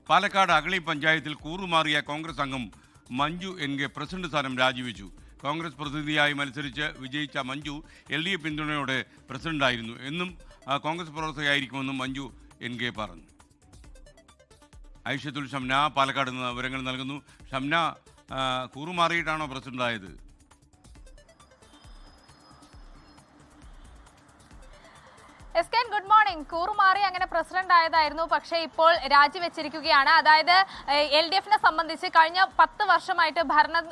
പാലക്കാട് അഗളി പഞ്ചായത്തിൽ കൂറുമാറിയ കോൺഗ്രസ് അംഗം Manju NK president സ്ഥാനം രാജിവെച്ചു. കോൺഗ്രസ് പ്രതിനിധിയായി മത്സരിച്ച് വിജയിച്ച മഞ്ജു LDF പിന്തുണയോടെ പ്രസിഡന്റായിരുന്നു. എന്നും കോൺഗ്രസ് പ്രവർത്തകയായിരിക്കുമെന്നും മഞ്ജു എൻകെ പറഞ്ഞു. ഐഷത്തുൽ ഷംന പാലക്കാട് നിന്ന് വിവരങ്ങൾ നൽകുന്നു. ഷംന, കൂറുമാറിയിട്ടാണോ പ്രസിഡന്റായത്? Good morning. കൂറുമാറി അങ്ങനെ പ്രസിഡന്റ് ആയതായിരുന്നു, പക്ഷേ ഇപ്പോൾ രാജിവെച്ചിരിക്കുകയാണ്. അതായത് LDFനെ സംബന്ധിച്ച് കഴിഞ്ഞ 10 വർഷമായിട്ട് ഭരണം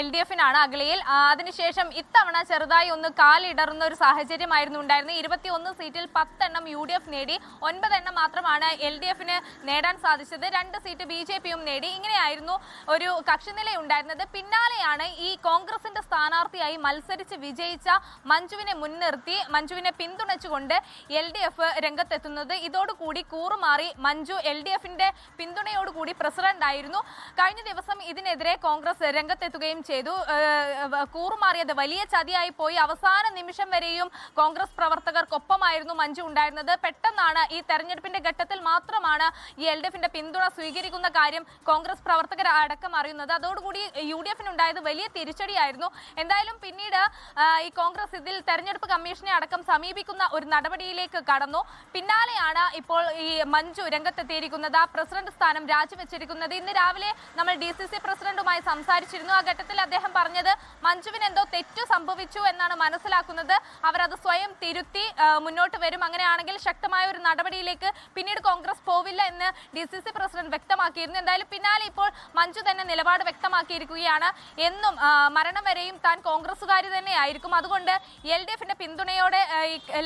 LDFനാണ് അഗളിയിൽ. അതിനുശേഷം ഇത്തവണ ചെറുതായി ഒന്ന് കാലിടറുന്ന ഒരു സാഹചര്യമായിരുന്നു ഉണ്ടായിരുന്നത്. 21 സീറ്റിൽ 10 എണ്ണം UDF നേടി, 9 എണ്ണം മാത്രമാണ് LDFന് നേടാൻ സാധിച്ചത്. 2 സീറ്റ് BJPയും നേടി. ഇങ്ങനെയായിരുന്നു ഒരു കക്ഷിനിലയുണ്ടായിരുന്നത്. പിന്നാലെയാണ് ഈ കോൺഗ്രസിന്റെ സ്ഥാനാർത്ഥിയായി മത്സരിച്ച് വിജയിച്ച മഞ്ജുവിനെ മുൻനിർത്തി മഞ്ജുവിനെ പിന്തുണച്ചുകൊണ്ട് LDF രംഗത്തെത്തുന്നത്. ഇതോടുകൂടി കൂറുമാറി മഞ്ജു LDFന്റെ പിന്തുണയോടുകൂടി പ്രസിഡന്റ് ആയിരുന്നു. കഴിഞ്ഞ ദിവസം ഇതിനെതിരെ കോൺഗ്രസ് രംഗത്തെത്തുകയും ചെയ്തു. കൂറുമാറിയത് വലിയ ചതിയായി പോയി. അവസാന നിമിഷം വരെയും കോൺഗ്രസ് പ്രവർത്തകർക്കൊപ്പമായിരുന്നു മഞ്ജു ഉണ്ടായിരുന്നത്. പെട്ടെന്നാണ് ഈ തെരഞ്ഞെടുപ്പിന്റെ ഘട്ടത്തിൽ മാത്രമാണ് ഈ LDFന്റെ പിന്തുണ സ്വീകരിക്കുന്ന കാര്യം കോൺഗ്രസ് പ്രവർത്തകർ അടക്കം അറിയുന്നത്. അതോടുകൂടി UDFനുണ്ടായത് വലിയ തിരിച്ചടിയായിരുന്നു. എന്തായാലും പിന്നീട് ഈ കോൺഗ്രസ് ഇതിൽ തെരഞ്ഞെടുപ്പ് കമ്മീഷനെ അടക്കം സമീപിക്കുന്ന ഒരു നടപടിയിലേക്ക് കടന്നു. പിന്നാലെയാണ് ഇപ്പോൾ ഈ മഞ്ജു രംഗത്തെത്തിയിരിക്കുന്നത്. ആ പ്രസിഡന്റ് സ്ഥാനം രാജിവെച്ചിരിക്കുന്നത്. ഇന്ന് രാവിലെ നമ്മൾ DCC പ്രസിഡന്റുമായി സംസാരിച്ചിരുന്നു. ആ ഘട്ടത്തിൽ അദ്ദേഹം പറഞ്ഞത് മഞ്ജുവിന് എന്തോ തെറ്റു സംഭവിച്ചു എന്നാണ് മനസ്സിലാക്കുന്നത്. അവരത് സ്വയം തിരുത്തി മുന്നോട്ട് വരും. അങ്ങനെയാണെങ്കിൽ ശക്തമായ ഒരു നടപടിയിലേക്ക് പിന്നീട് കോൺഗ്രസ് പോവില്ല എന്ന് DCC പ്രസിഡന്റ് വ്യക്തമാക്കിയിരുന്നു. എന്തായാലും പിന്നാലെ ഇപ്പോൾ മഞ്ജു തന്നെ നിലപാട് വ്യക്തമാക്കിയിരിക്കുകയാണ്. എന്നും മരണം വരെയും താൻ കോൺഗ്രസുകാരി തന്നെയായിരിക്കും. അതുകൊണ്ട് LDFന്റെ പിന്തുണയോടെ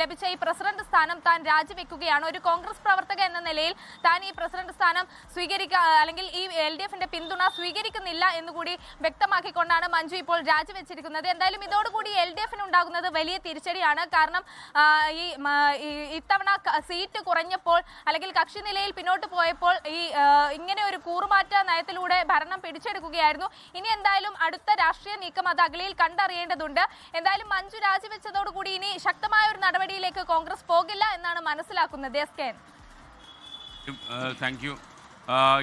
ലഭിച്ച ഈ പ്രസിഡന്റ് സ്ഥാനം താൻ രാജിവെക്കുകയാണ്. ഒരു കോൺഗ്രസ് പ്രവർത്തക എന്ന നിലയിൽ താൻ ഈ പ്രസിഡന്റ് സ്ഥാനം അല്ലെങ്കിൽ ഈ LDFന്റെ പിന്തുണ സ്വീകരിക്കുന്നില്ല എന്നുകൂടി വ്യക്തമാക്കിക്കൊണ്ടാണ് മഞ്ജു ഇപ്പോൾ രാജിവെച്ചിരിക്കുന്നത്. എന്തായാലും ഇതോടുകൂടി LDFന് ഉണ്ടാകുന്നത് വലിയ തിരിച്ചടിയാണ്. കാരണം ഇത്തവണ സീറ്റ് കുറഞ്ഞപ്പോൾ അല്ലെങ്കിൽ കക്ഷി നിലയിൽ പിന്നോട്ട് പോയപ്പോൾ ഇങ്ങനെ ഒരു കൂറുമാറ്റ നയത്തിലൂടെ ഭരണം പിടിച്ചെടുക്കുകയായിരുന്നു. ഇനി എന്തായാലും അടുത്ത രാഷ്ട്രീയ നീക്കം അത് അഗളിയിൽ കണ്ടറിയേണ്ടതുണ്ട്. എന്തായാലും മഞ്ജു രാജിവെച്ചതോടുകൂടി ഇനി ശക്തമായ ഒരു നടപടിയിലേക്ക് കോൺഗ്രസ് പോകില്ല എന്നാണ് മനസ്സിലാക്കുന്നത്. Thank you.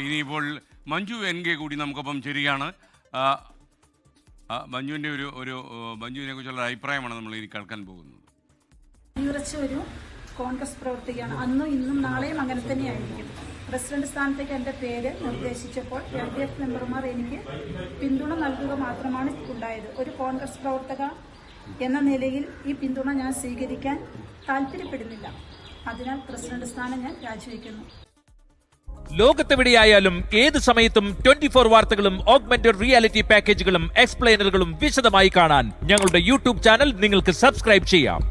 ഇനിയിപ്പോൾ മഞ്ജു എൻകെ കൂടി നമുക്കൊപ്പം ചേരുകയാണ്. മഞ്ജുവിൻ്റെ മഞ്ജുവിനെ കുറിച്ചുള്ള അഭിപ്രായമാണ് നമ്മൾ ഇനി കേൾക്കാൻ പോകുന്നത്. ഉറച്ച ഒരു കോൺഗ്രസ് പ്രവർത്തകയാണ്. അന്നും ഇന്നും നാളെയും അങ്ങനെ തന്നെയായിരിക്കും. പ്രസിഡന്റ് സ്ഥാനത്തേക്ക് എൻ്റെ പേര് നിർദ്ദേശിച്ചപ്പോൾ LDF മെമ്പർമാർ എനിക്ക് പിന്തുണ നൽകുക മാത്രമാണ് ഉണ്ടായത്. ഒരു കോൺഗ്രസ് പ്രവർത്തക എന്ന നിലയിൽ ഈ പിന്തുണ ഞാൻ സ്വീകരിക്കാൻ താല്പര്യപ്പെടുന്നില്ല. അതിനാൽ പ്രസിഡന്റ് സ്ഥാനം ഞാൻ രാജിവെക്കുന്നു. ലോകത്തെവിടെയായാലും ഏത് സമയത്തും 24 വാർത്തകളും ഓഗ്മെന്റഡ് റിയാലിറ്റി പാക്കേജുകളും എക്സ്പ്ലെയിനറുകളും വിശദമായി കാണാൻ ഞങ്ങളുടെ YouTube ചാനൽ നിങ്ങൾക്ക് സബ്സ്ക്രൈബ് ചെയ്യാം.